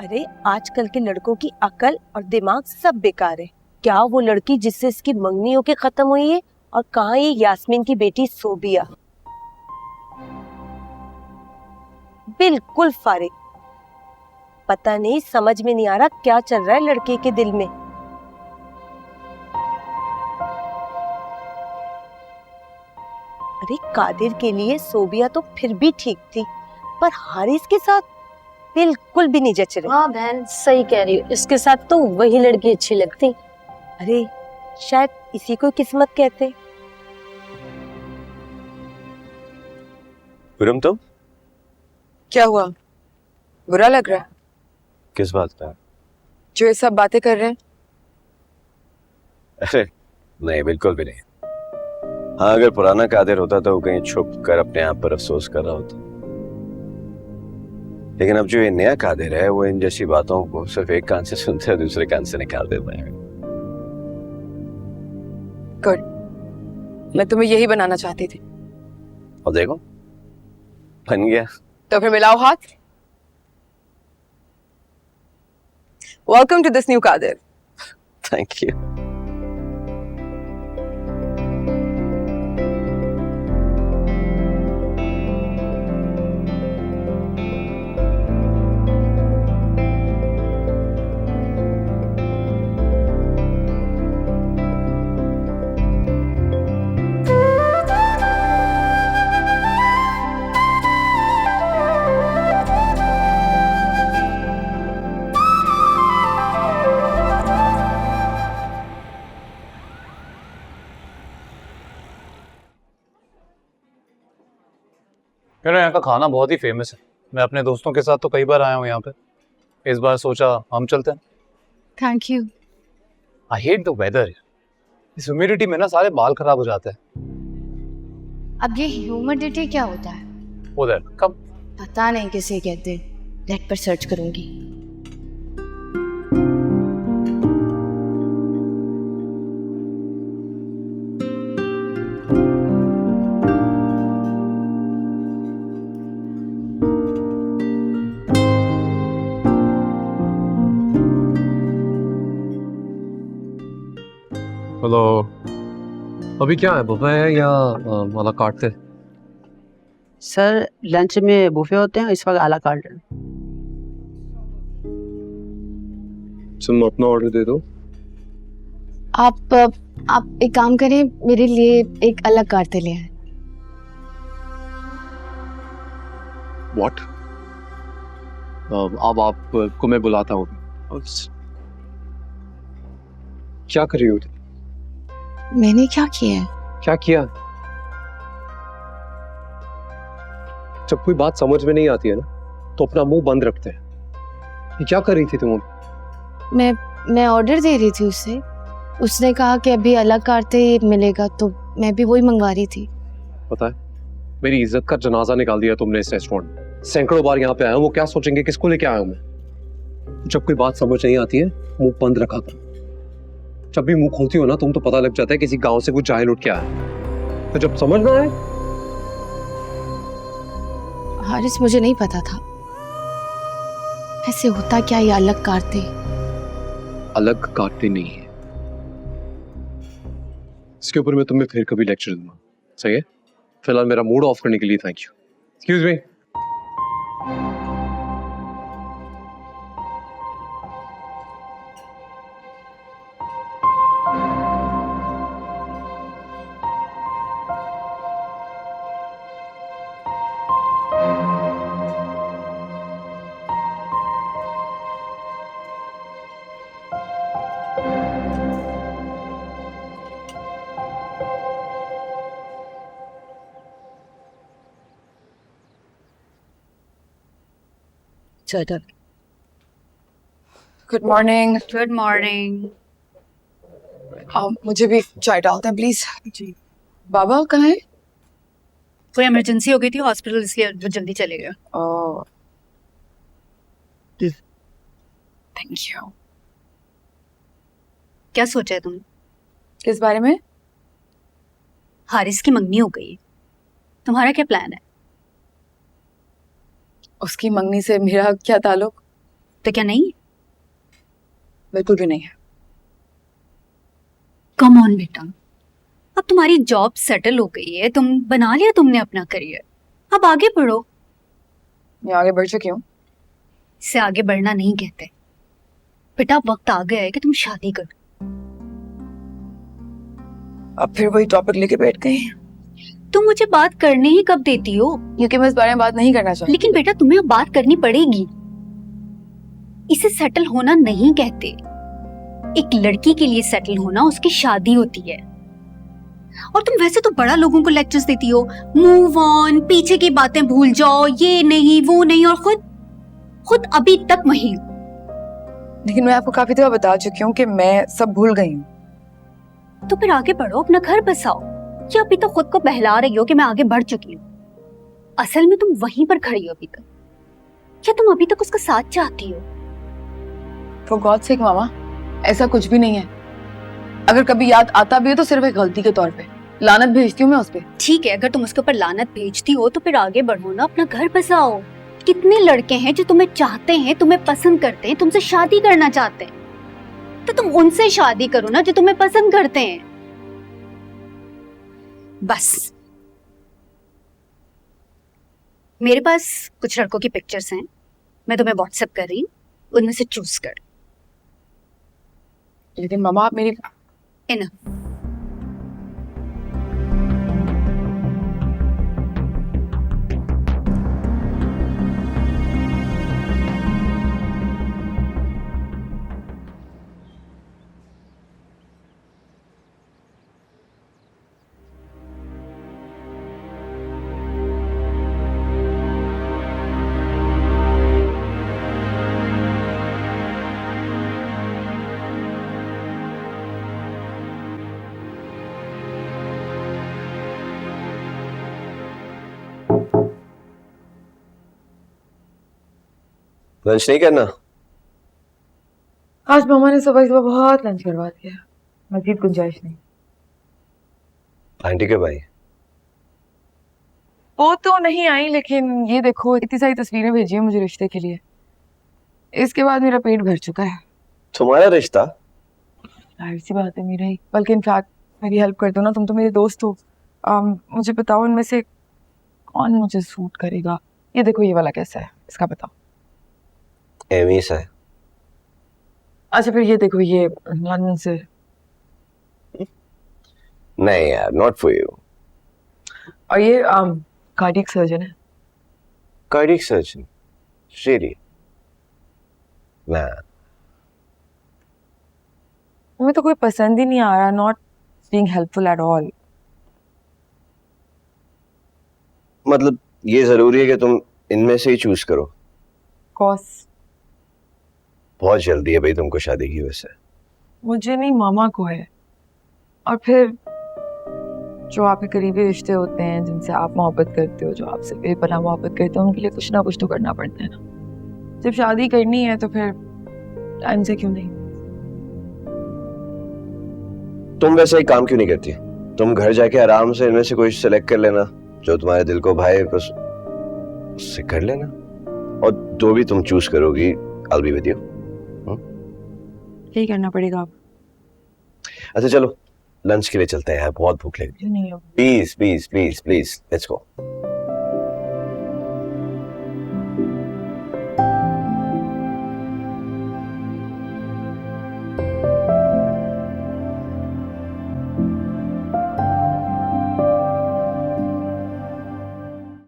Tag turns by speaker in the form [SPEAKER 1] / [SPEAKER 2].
[SPEAKER 1] अरे आजकल के लड़कों की अकल और दिमाग सब बेकार है। क्या वो लड़की जिससे इसकी मंगनी होके खत्म हुई है, और कहाँ ये यास्मीन की बेटी सोबिया। बिल्कुल फारिग। पता नहीं, समझ में नहीं आ रहा क्या चल रहा है लड़के के दिल में। अरे कादिर के लिए सोबिया तो फिर भी ठीक थी, पर हारिस के साथ बिल्कुल भी नहीं जच रही।
[SPEAKER 2] हाँ बहन सही कह रही हो, इसके साथ तो वही लड़की अच्छी लगती।
[SPEAKER 1] अरे शायद इसी को किस्मत कहते।
[SPEAKER 3] तुम
[SPEAKER 4] क्या हुआ? बुरा लग रहा है?
[SPEAKER 3] किस बात का?
[SPEAKER 4] जो ये सब बातें कर रहे हैं?
[SPEAKER 3] अरे नहीं, बिल्कुल भी नहीं। हाँ, अगर पुराना कादिर होता तो वो कहीं छुप कर अपने आप पर अफसोस कर रहा होता, लेकिन अब जो ये नया कादिर है वो इन जैसी बातों को सिर्फ एक कान से सुनते है, दूसरे कान से निकाल देता है।
[SPEAKER 4] गुड, मैं तुम्हें यही बनाना चाहती थी।
[SPEAKER 3] और देखो बन गया।
[SPEAKER 4] तो फिर मिलाओ हाथ। Welcome to this new Kadir.
[SPEAKER 3] Thank you.
[SPEAKER 5] यार यहाँ का खाना बहुत ही फेमस है। मैं अपने दोस्तों के साथ तो कई बार आया हूँ यहाँ पे, इस बार सोचा हम चलते हैं।
[SPEAKER 6] Thank you.
[SPEAKER 5] I hate the weather. इस ह्यूमिडिटी में ना सारे बाल खराब हो जाते हैं।
[SPEAKER 6] अब ये ह्यूमिडिटी क्या होता है?
[SPEAKER 5] उधर कब?
[SPEAKER 6] पता नहीं किसे कहते, नेट पर सर्च करूंगी।
[SPEAKER 7] हेलो, अभी क्या है, बुफे है या वाला कार्ट थे?
[SPEAKER 8] सर लंच में बुफे होते हैं, इस वक्त आला कार्ट है।
[SPEAKER 7] तुम अपना ऑर्डर दे दो।
[SPEAKER 6] आप एक काम करें, मेरे लिए एक अलग कार्ट ले आए।
[SPEAKER 7] व्हाट? अब आपको मैं बुलाता हूँ। क्या कर रही हो?
[SPEAKER 6] मैंने क्या किया है?
[SPEAKER 7] क्या किया? जब कोई बात समझ में नहीं आती है ना तो अपना मुंह बंद रखते हैं। ये क्या कर रही थी तुम?
[SPEAKER 6] मैं ऑर्डर दे रही थी उससे, उसने कहा कि अभी अलग कार्ट मिलेगा, तो मैं भी वही मंगवा रही थी।
[SPEAKER 7] पता है, मेरी इज्जत का जनाजा निकाल दिया तुमने इस रेस्टोरेंट में। सैकड़ों बार यहाँ पे आया हूँ, वो क्या सोचेंगे, किसको लेके आया हूँ मैं? जब कोई बात समझ नहीं आती है मुंह बंद रखा करो। जब भी मुंह खोलती हो ना तुम तो पता लग जाता है किसी गांव से कुछ जाहिल उठ के आया है। तो जब समझ ना आए।
[SPEAKER 6] हारिस, मुझे नहीं पता था ऐसे होता क्या, ये अलग कार्ट थे।
[SPEAKER 7] अलग काटते नहीं है, इसके ऊपर मैं तुम्हें फिर कभी लेक्चर दूंगा, सही है? फिलहाल मेरा मूड ऑफ करने के लिए thank you. Excuse me.
[SPEAKER 4] Good morning.
[SPEAKER 6] Good morning.
[SPEAKER 4] मुझे भी चाय डालते हैं प्लीज। जी। बाबा कहाँ है?
[SPEAKER 9] कोई इमरजेंसी हो गई थी हॉस्पिटल, इसलिए वो जल्दी चले गए।
[SPEAKER 4] Oh thank you.
[SPEAKER 9] क्या सोचा है तुमने?
[SPEAKER 4] किस बारे में?
[SPEAKER 9] हारिस की मंगनी हो गई, तुम्हारा क्या प्लान है?
[SPEAKER 4] उसकी मंगनी से मेरा क्या ताल्लुक?
[SPEAKER 9] तो क्या नहीं?
[SPEAKER 4] बिल्कुल भी नहीं है।
[SPEAKER 9] कम ऑन बेटा, अब तुम्हारी जॉब सेटल हो गई है, तुम बना लिया तुमने अपना करियर, अब आगे बढ़ो।
[SPEAKER 4] मैं आगे बढ़ चुकी हूँ।
[SPEAKER 9] इससे आगे बढ़ना नहीं कहते बेटा, अब वक्त आ गया है कि तुम शादी करो।
[SPEAKER 4] अब फिर वही टॉपिक लेके बैठ गए हैं।
[SPEAKER 9] तुम मुझे बात करने ही कब देती हो?
[SPEAKER 4] क्योंकि मैं इस बारे में बात नहीं करना चाहती।
[SPEAKER 9] लेकिन बेटा तुम्हें अब बात करनी पड़ेगी। इसे सेटल होना नहीं कहते। एक लड़की के लिए सेटल होना उसकी शादी होती है। और तुम वैसे तो बड़ा लोगों को लेक्चर्स देती हो, मूव ऑन, पीछे की बातें भूल जाओ, ये नहीं वो नहीं, और खुद अभी तक वही हो।
[SPEAKER 4] लेकिन मैं आपको काफी दफा बता चुकी हूँ कि मैं सब भूल गई हूँ।
[SPEAKER 9] तो फिर आगे बढ़ो, अपना घर बसाओ। या अभी तो खुद को बहला रही हो कि मैं आगे बढ़ चुकी हूँ। असल में तुम वहीं पर खड़ी हो अभी तक। क्या तुम अभी तक उसका साथ चाहती हो?
[SPEAKER 4] फॉर गॉड सेक मामा, ऐसा कुछ भी नहीं है। अगर कभी याद आता भी है तो सिर्फ एक गलती के तौर पे। लानत भेजती हूँ मैं उस पे।
[SPEAKER 9] ठीक है, अगर तुम उसके ऊपर लानत भेजती हो तो फिर आगे बढ़ो ना, अपना घर बसाओ। कितने लड़के हैं जो तुम्हें चाहते हैं, तुम्हें पसंद करते हैं, तुमसे शादी करना चाहते हैं, तो तुम उनसे शादी करो ना जो तुम्हें पसंद करते हैं। बस मेरे पास कुछ लड़कों की पिक्चर्स हैं, मैं तुम्हें व्हाट्सएप कर रही हूँ, उनमें से चूज कर।
[SPEAKER 4] लेकिन मामा आप मेरी
[SPEAKER 9] इनफ।
[SPEAKER 3] लंच नहीं करना?
[SPEAKER 4] आज मामा ने सुबह सुबह बहुत लंच करवा दिया, मजीद गुंजाइश नहीं।
[SPEAKER 3] आंटी कब आई?
[SPEAKER 4] वो तो नहीं आई, लेकिन ये देखो इतनी सारी तस्वीरें भेजी है मुझे रिश्ते के लिए। इसके बाद मेरा पेट भर चुका है।
[SPEAKER 3] तुम्हारा रिश्ता?
[SPEAKER 4] जाहिर सी बात है मेरा ही, बल्कि इनफैक्ट मेरी हेल्प कर दो ना, तुम तो मेरे दोस्त हो। मुझे बताओ इनमें से कौन मुझे सूट करेगा। ये देखो ये वाला कैसा है, इसका बताओ।
[SPEAKER 3] एमी सा है।
[SPEAKER 4] अच्छा फिर ये देखो, ये लंदन से।
[SPEAKER 3] नहीं यार, नॉट फॉर यू।
[SPEAKER 4] और ये कार्डियक सर्जन है।
[SPEAKER 3] Cardiac surgeon? रियली? ना,
[SPEAKER 4] मुझे तो कोई पसंद ही नहीं आ रहा, not being helpful at all.
[SPEAKER 3] मतलब ये जरूरी है कि तुम इनमें से ही चूज करो?
[SPEAKER 4] कॉस
[SPEAKER 3] बहुत जल्दी है भाई तुमको शादी की वजह से।
[SPEAKER 4] मुझे नहीं, मामा को है। और फिर जो आपके करीबी रिश्ते होते हैं, जिनसे आप मोहब्बत करते हो, जो आपसे बेपनाह मोहब्बत करते हो, उनके लिए कुछ ना कुछ तो करना पड़ता है ना। जब शादी करनी है तो फिर टाइम से क्यों नहीं।
[SPEAKER 3] तुम वैसे एक काम क्यों नहीं करती? तुम घर जाके आराम से इनमें से कोई सिलेक्ट कर लेना जो तुम्हारे दिल को भाए, बस उससे कर लेना। और जो भी तुम चूज करोगी, I'll be with you।
[SPEAKER 4] यही करना पड़ेगा अब।
[SPEAKER 3] अच्छा चलो लंच के लिए चलते हैं यार, बहुत भूख लगी।
[SPEAKER 4] नहीं
[SPEAKER 3] please please please please let's go.